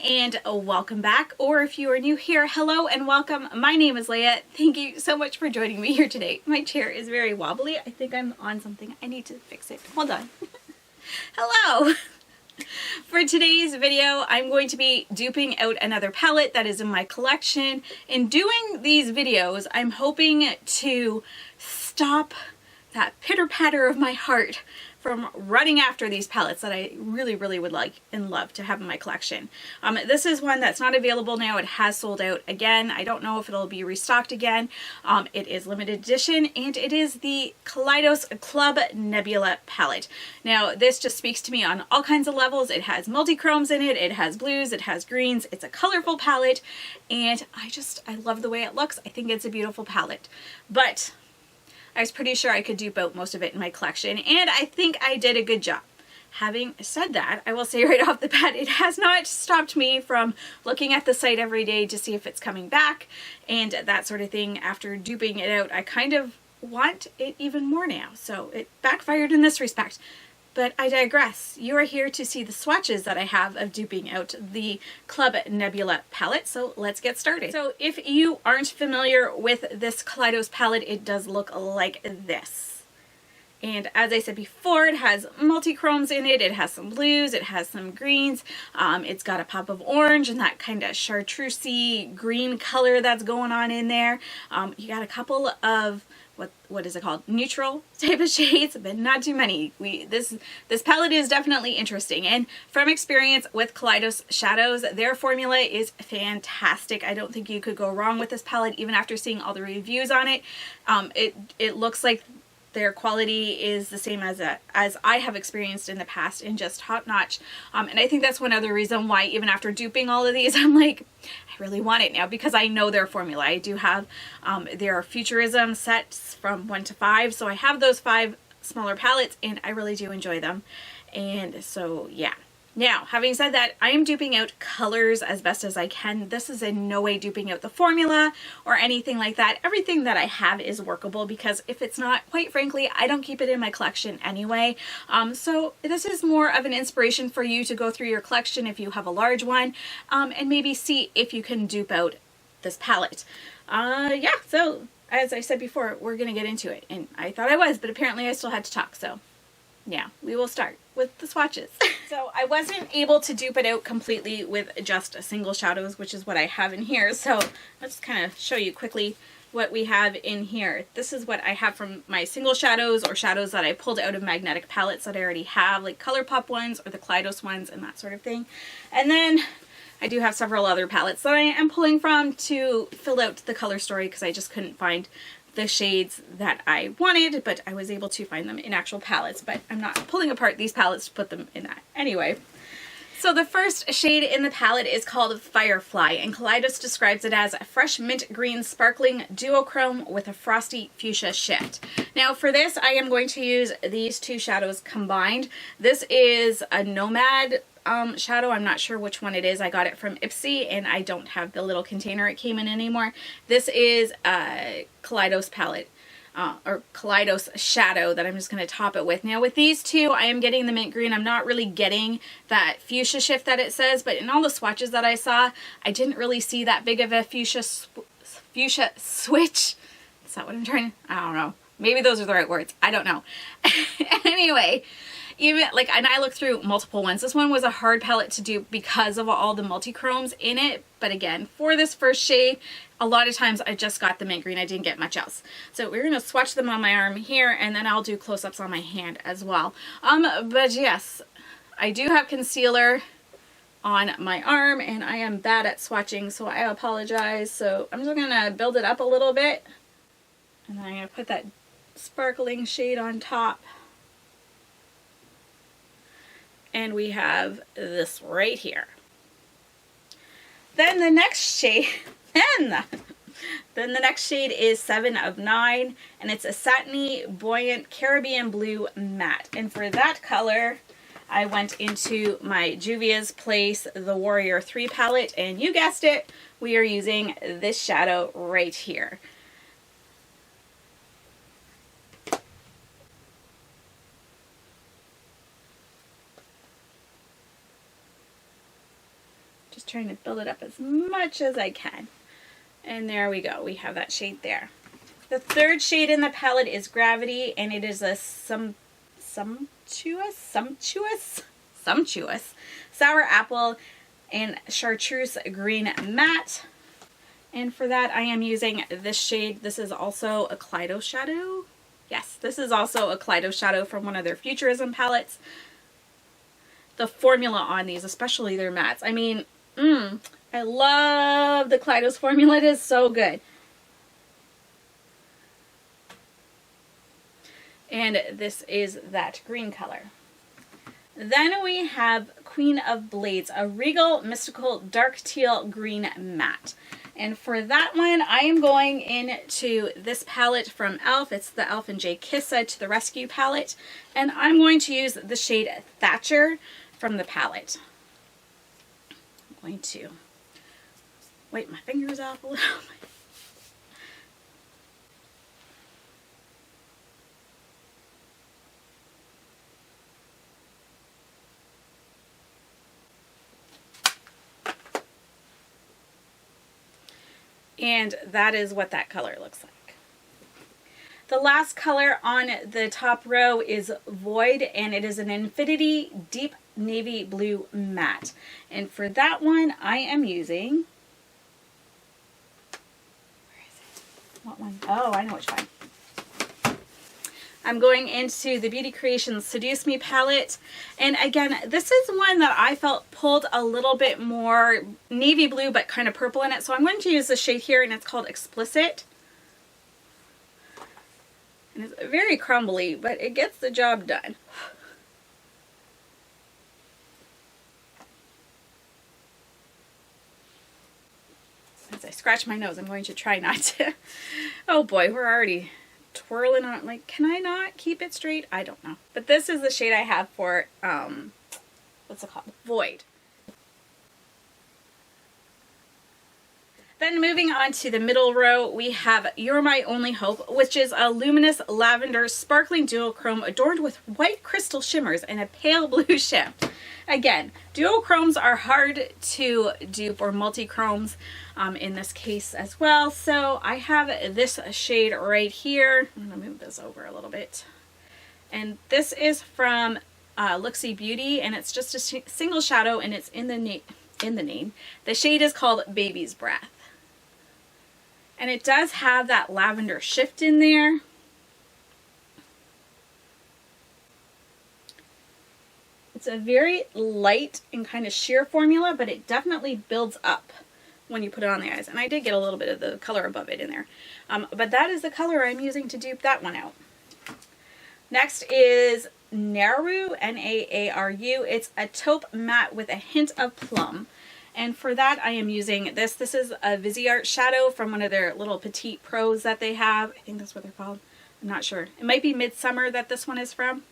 and welcome back, or if you are new here, hello and welcome. My name is Leah. Thank you so much for joining me here today. My chair is very wobbly. I think I'm on something. I need to fix it. Hold on. Hello! For today's video, I'm going to be duping out another palette that is in my collection. In doing these videos, I'm hoping to stop that pitter-patter of my heart from running after these palettes that I really would like and love to have in my collection. This is one that's not available now. It has sold out again. I don't know if it'll be restocked again. It is limited edition, and it is the Kaleidos Club Nebula palette. Now, this just speaks to me on all kinds of levels. It has multi-chromes in it, it has blues, it has greens, it's a colorful palette, and I love the way it looks. I think it's a beautiful palette. But I was pretty sure I could dupe out most of it in my collection, and I think I did a good job. Having said that, I will say right off the bat, it has not stopped me from looking at the site every day to see if it's coming back and that sort of thing. After duping it out, I kind of want it even more now, so it backfired in this respect. But I digress. You are here to see the swatches that I have of duping out the Club Nebula palette, so let's get started. So if you aren't familiar with this Kaleidos palette, it does look like this. And as I said before, it has multi-chromes in it, it has some blues, it has some greens, it's got a pop of orange and that kind of chartreusey green color that's going on in there. You got a couple of what is it called? Neutral type of shades, but not too many. This palette is definitely interesting, and from experience with Kaleidos shadows, their formula is fantastic. I don't think you could go wrong with this palette, even after seeing all the reviews on it. It looks like their quality is the same as I have experienced in the past, and just top notch. And I think that's one other reason why, even after duping all of these, I'm like, I really want it now, because I know their formula. I do have their Futurism sets from 1 to 5, so I have those 5 smaller palettes, and I really do enjoy them. And so yeah. Now, having said that, I am duping out colors as best as I can. This is in no way duping out the formula or anything like that. Everything that I have is workable, because if it's not, quite frankly, I don't keep it in my collection anyway. So this is more of an inspiration for you to go through your collection if you have a large one, and maybe see if you can dupe out this palette. Yeah, so as I said before, we're going to get into it. And I thought I was, but apparently I still had to talk, so yeah, we will start with the swatches. So I wasn't able to dupe it out completely with just single shadows, which is what I have in here. So let's kind of show you quickly what we have in here. This is what I have from my single shadows, or shadows that I pulled out of magnetic palettes that I already have, like ColourPop ones or the Kaleidos ones and that sort of thing. And then I do have several other palettes that I am pulling from to fill out the color story, because I just couldn't find the shades that I wanted, but I was able to find them in actual palettes, but I'm not pulling apart these palettes to put them in that. Anyway, so the first shade in the palette is called Firefly, and Kaleidos describes it as a fresh mint green sparkling duochrome with a frosty fuchsia shift. Now for this, I am going to use these two shadows combined. This is a Nomad shadow. I'm not sure which one it is. I got it from Ipsy, and I don't have the little container it came in anymore. This is a Kaleidos palette, or Kaleidos shadow that I'm just going to top it with. Now with these two, I am getting the mint green. I'm not really getting that fuchsia shift that it says, but in all the swatches that I saw, I didn't really see that big of a fuchsia switch. Is that what I'm trying to, I don't know. Maybe those are the right words. I don't know. Anyway, even like, and I looked through multiple ones. This one was a hard palette to do because of all the multi-chromes in it. But again, for this first shade, a lot of times I just got the mint green. I didn't get much else. So we're going to swatch them on my arm here, and then I'll do close-ups on my hand as well. But yes, I do have concealer on my arm, and I am bad at swatching, so I apologize. So I'm just going to build it up a little bit, and then I'm going to put that sparkling shade on top. And we have this right here. Then the next shade, then the next shade is 7 of 9, and it's a satiny, buoyant Caribbean blue matte. And for that color, I went into my Juvia's Place, the Warrior 3 palette, and you guessed it, we are using this shadow right here. Just trying to build it up as much as I can. And there we go. We have that shade there. The third shade in the palette is Gravity, and it is a sumptuous sour apple and chartreuse green matte. And for that, I am using this shade. This is also a Kaleidos shadow. Yes, this is also a Kaleidos shadow from one of their Futurism palettes. The formula on these, especially their mattes. I mean, I love the Kaleidos formula. It is so good. And this is that green color. Then we have Queen of Blades, a Regal Mystical Dark Teal Green Matte. And for that one, I am going into this palette from Elf. It's the Elf and J Kissa to the Rescue palette. And I'm going to use the shade Thatcher from the palette. I'm going to wipe my fingers off a little bit. And that is what that color looks like. The last color on the top row is Void, and it is an Infinity Deep Navy Blue Matte. And for that one, I am using... Where is it? What one? Oh, I know which one. I'm going into the Beauty Creations Seduce Me palette. And again, this is one that I felt pulled a little bit more navy blue, but kind of purple in it. So I'm going to use the shade here, and it's called Explicit. And it's very crumbly, but it gets the job done. As I scratch my nose, I'm going to try not to. Oh boy, we're already twirling on, like, can I not keep it straight? I don't know. But this is the shade I have for, what's it called? Void. Then moving on to the middle row, we have You're My Only Hope, which is a luminous lavender sparkling duochrome adorned with white crystal shimmers and a pale blue shim. Again, duochromes are hard to dupe, or multi-chromes in this case as well. So I have this shade right here. I'm going to move this over a little bit. And this is from Looxi Beauty, and it's just a single shadow, and it's in the name. The shade is called Baby's Breath. And it does have that lavender shift in there. It's a very light and kind of sheer formula, but it definitely builds up when you put it on the eyes. And I did get a little bit of the color above it in there. But that is the color I'm using to dupe that one out. Next is Naaru, N-A-A-R-U. It's a taupe matte with a hint of plum. And for that, I am using this. This is a Viseart shadow from one of their little Petit Pros that they have. I think that's what they're called. I'm not sure. It might be Midsommer that this one is from.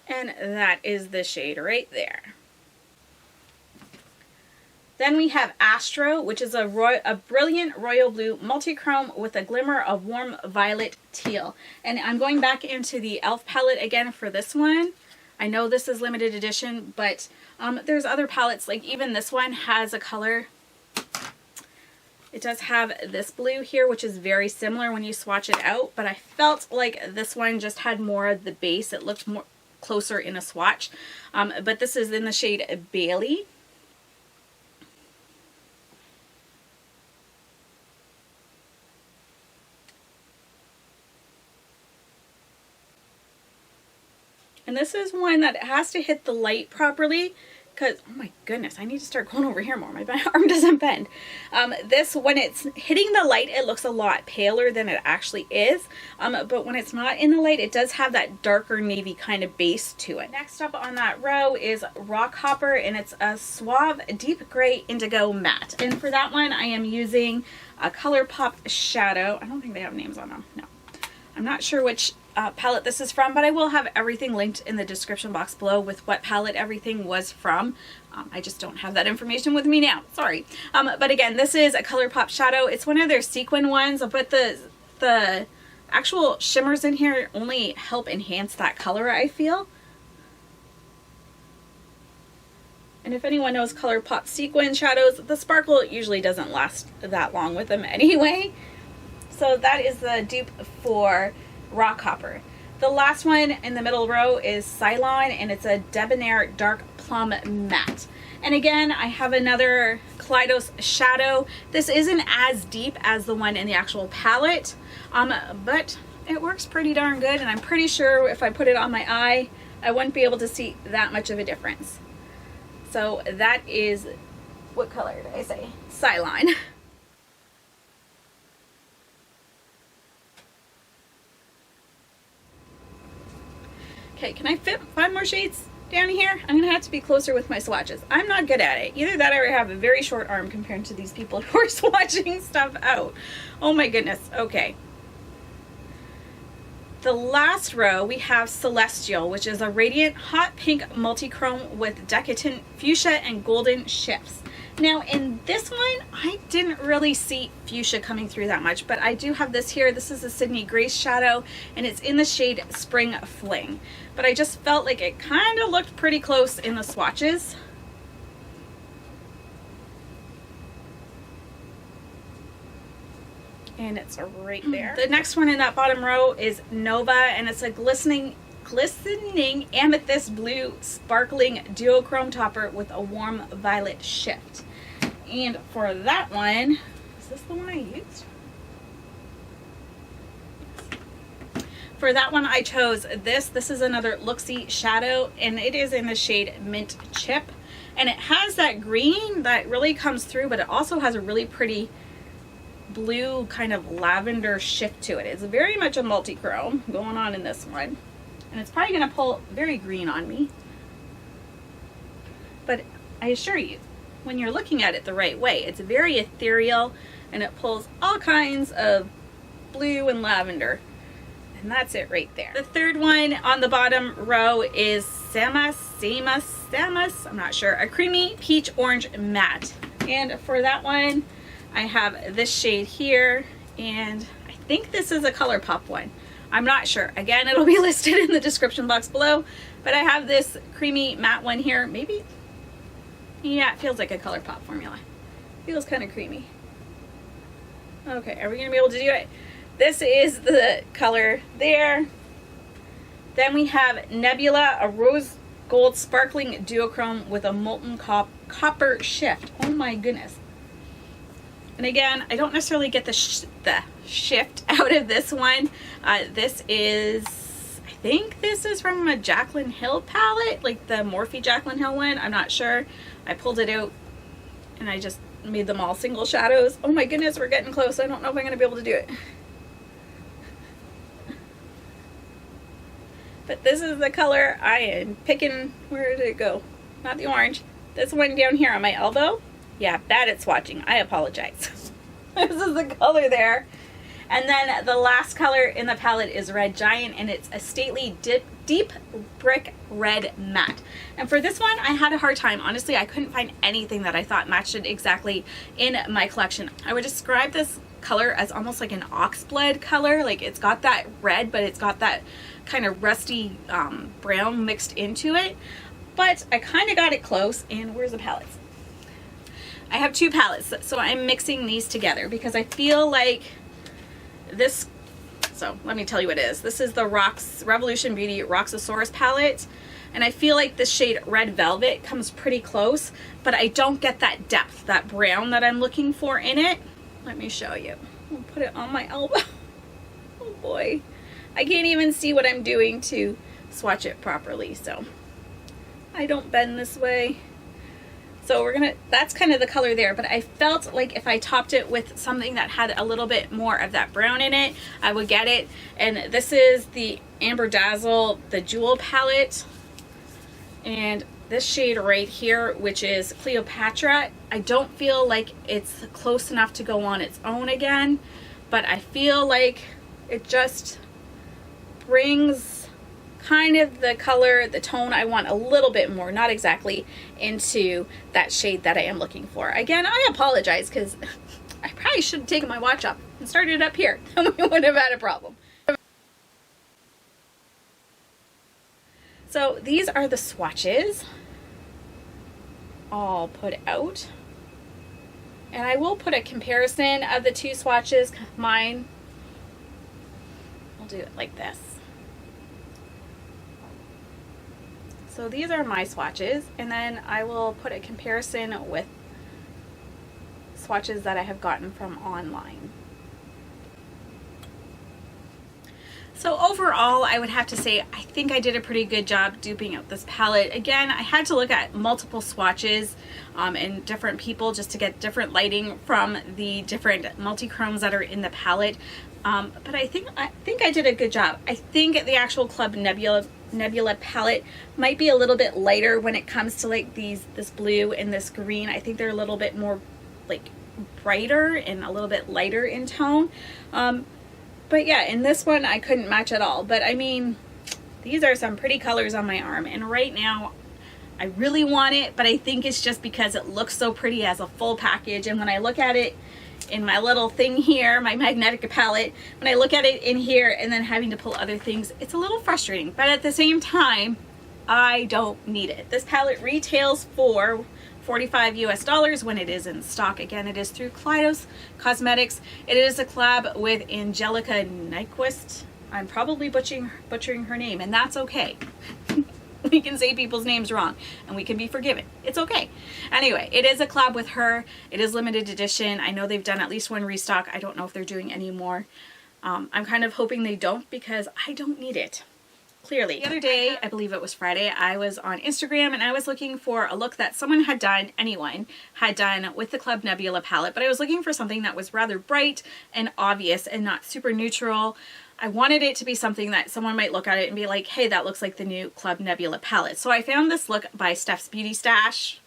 And that is the shade right there. Then we have Astro, which is a brilliant royal blue multi-chrome with a glimmer of warm violet teal. And I'm going back into the Elf palette again for this one. I know this is limited edition, but there's other palettes, like even this one has a color. It does have this blue here, which is very similar when you swatch it out, but I felt like this one just had more of the base. It looked more closer in a swatch. But this is in the shade Bailey. And this is one that has to hit the light properly, because, oh my goodness, I need to start going over here more. My arm doesn't bend. This, when it's hitting the light, it looks a lot paler than it actually is. But when it's not in the light, it does have that darker navy kind of base to it. Next up on that row is Rock Hopper, and it's a Suave Deep Gray Indigo Matte. And for that one, I am using a ColourPop shadow. I don't think they have names on them. No. I'm not sure which palette this is from, but I will have everything linked in the description box below with what palette everything was from. I just don't have that information with me now. Sorry. But again, this is a ColourPop shadow. It's one of their sequin ones, but the actual shimmers in here only help enhance that color, I feel. And if anyone knows ColourPop sequin shadows, the sparkle usually doesn't last that long with them anyway. So that is the dupe for Rock Copper. The last one in the middle row is Cylon, and it's a Debonair Dark Plum Matte. And again, I have another Kaleidos shadow. This isn't as deep as the one in the actual palette, but it works pretty darn good, and I'm pretty sure if I put it on my eye, I wouldn't be able to see that much of a difference. So that is, what color did I say? Cylon. Okay, can I fit 5 more shades down here? I'm gonna have to be closer with my swatches. I'm not good at it. Either that or I have a very short arm compared to these people who are swatching stuff out. Oh my goodness, okay. The last row we have Celestial, which is a radiant hot pink multi-chrome with decadent fuchsia and golden shifts. Now in this one, I didn't really see fuchsia coming through that much, but I do have this here. This is a Sydney Grace shadow, and it's in the shade Spring Fling. But I just felt like it kind of looked pretty close in the swatches. And it's right there. The next one in that bottom row is Nova, and it's a glistening amethyst blue sparkling duochrome topper with a warm violet shift. And for that one, is this the one I used? For that one I chose this. This is another Looxi shadow, and it is in the shade Mint Chip. And it has that green that really comes through, but it also has a really pretty blue kind of lavender shift to it. It's very much a multi-chrome going on in this one. And it's probably going to pull very green on me. But I assure you, when you're looking at it the right way, it's very ethereal, and it pulls all kinds of blue and lavender. And that's it right there. The third one on the bottom row is Samus, I'm not sure, a creamy peach orange matte. And for that one, I have this shade here, and I think this is a ColourPop one. I'm not sure. Again, it'll be listed in the description box below, but I have this creamy matte one here. Maybe, yeah, it feels like a ColourPop formula. Feels kind of creamy. Okay, are we gonna be able to do it? This is the color there. Then we have Nebula, a rose gold sparkling duochrome with a molten copper shift. Oh my goodness. And again, I don't necessarily get the shift out of this one. This is, I think this is from a Jaclyn Hill palette, like the Morphe Jaclyn Hill one. I'm not sure. I pulled it out and I just made them all single shadows. Oh my goodness, we're getting close. I don't know if I'm going to be able to do it. But this is the color I am picking. Where did it go? Not the orange. This one down here on my elbow. Yeah, bad at swatching. I apologize. This is the color there. And then the last color in the palette is Red Giant, and it's a stately deep brick red matte. And for this one, I had a hard time. Honestly, I couldn't find anything that I thought matched it exactly in my collection. I would describe this color as almost like an oxblood color. Like, it's got that red, but it's got that kind of rusty brown mixed into it. But I kind of got it close. And where's the palettes? I have 2 palettes, so I'm mixing these together because I feel like this, so let me tell you what it is. This is the Revolution Beauty Roxasaurus palette, and I feel like this shade Red Velvet comes pretty close, but I don't get that depth, that brown that I'm looking for in it. Let me show you. I'll put it on my elbow. Oh boy. I can't even see what I'm doing to swatch it properly, so I don't bend this way. So that's kind of the color there, but I felt like if I topped it with something that had a little bit more of that brown in it, I would get it. And this is the Amber Dazzle, the Jewel palette. And this shade right here, which is Cleopatra, I don't feel like it's close enough to go on its own again, but I feel like it just brings kind of the color, the tone I want a little bit more, not exactly into that shade that I am looking for. Again, I apologize because I probably should have taken my watch up and started it up here, and we wouldn't have had a problem. So these are the swatches all put out. And I will put a comparison of the two swatches. Mine, I'll do it like this. So these are my swatches, and then I will put a comparison with swatches that I have gotten from online. So overall, I would have to say I think I did a pretty good job duping out this palette. Again, I had to look at multiple swatches and different people just to get different lighting from the different multi-chromes that are in the palette. But I think I did a good job. I think the actual Club Nebula palette might be a little bit lighter when it comes to like this blue and this green. I think they're a little bit more like brighter and a little bit lighter in tone. But yeah, in this one I couldn't match at all. But I mean, these are some pretty colors on my arm, and right now I really want it, but I think it's just because it looks so pretty as a full package. And when I look at it in my little thing here, my magnetic palette, when I look at it in here and then having to pull other things, it's a little frustrating. But at the same time, I don't need it. This palette retails for $45 US when it is in stock. Again, it is through Kaleidos Cosmetics. It is a collab with Angelica Nyquist. I'm probably butchering her name, and that's okay. We can say people's names wrong and we can be forgiven. It's okay. Anyway, it is a collab with her. It is limited edition. I know they've done at least one restock. I don't know if they're doing any more. I'm kind of hoping they don't because I don't need it. Clearly. The other day, I believe it was Friday, I was on Instagram and I was looking for a look that anyone had done with the Club Nebula palette, but I was looking for something that was rather bright and obvious and not super neutral. I wanted it to be something that someone might look at it and be like, hey, that looks like the new Club Nebula palette. So I found this look by Steph's Beauty Stash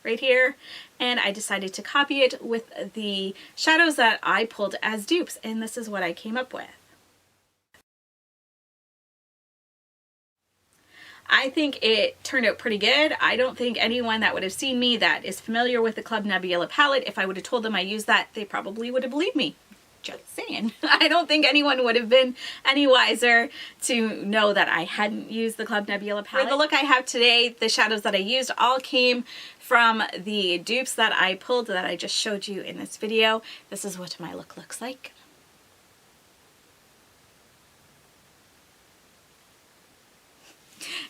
right here, and I decided to copy it with the shadows that I pulled as dupes, and this is what I came up with. I think it turned out pretty good. I don't think anyone that would have seen me that is familiar with the Club Nebula palette, if I would have told them I used that, they probably would have believed me. Just saying. I don't think anyone would have been any wiser to know that I hadn't used the Club Nebula palette. For the look I have today, the shadows that I used all came from the dupes that I pulled that I just showed you in this video. This is what my look looks like.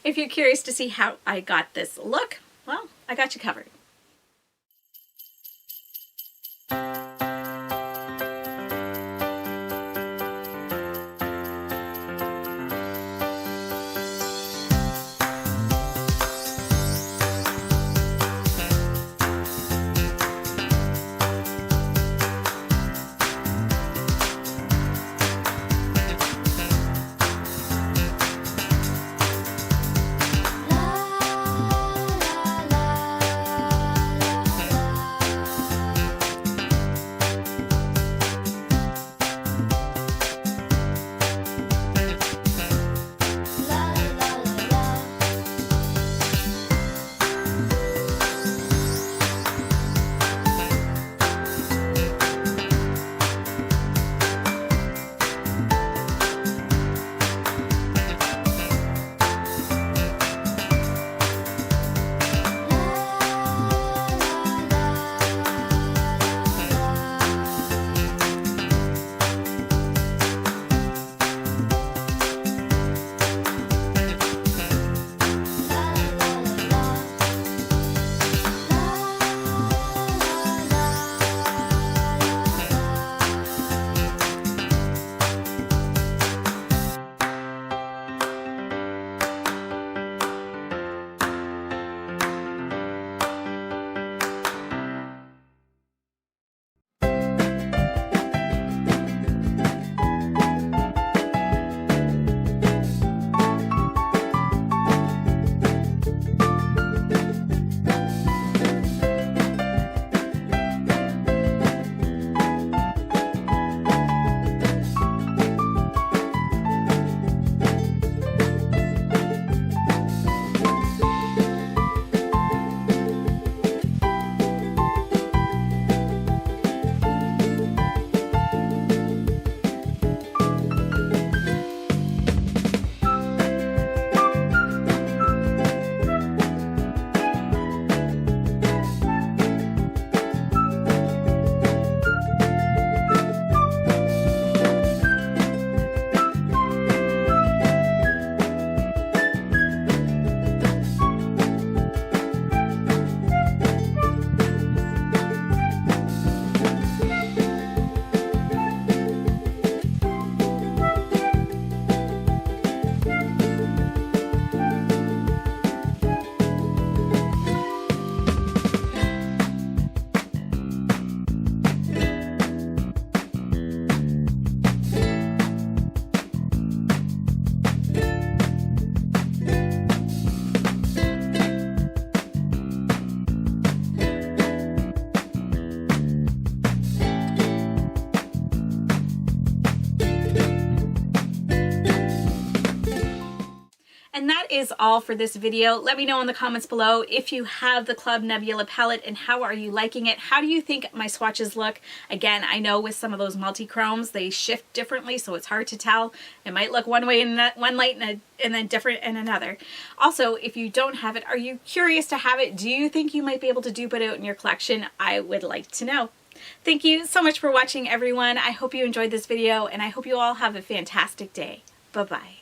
If you're curious to see how I got this look, well, I got you covered. is all for this video. Let me know in the comments below if you have the Club Nebula palette and how are you liking it. How do you think my swatches look? Again, I know with some of those multi-chromes, they shift differently, so it's hard to tell. It might look one way in one light and then different in another. Also, if you don't have it, are you curious to have it? Do you think you might be able to dupe it out in your collection? I would like to know. Thank you so much for watching, everyone. I hope you enjoyed this video, and I hope you all have a fantastic day. Bye-bye.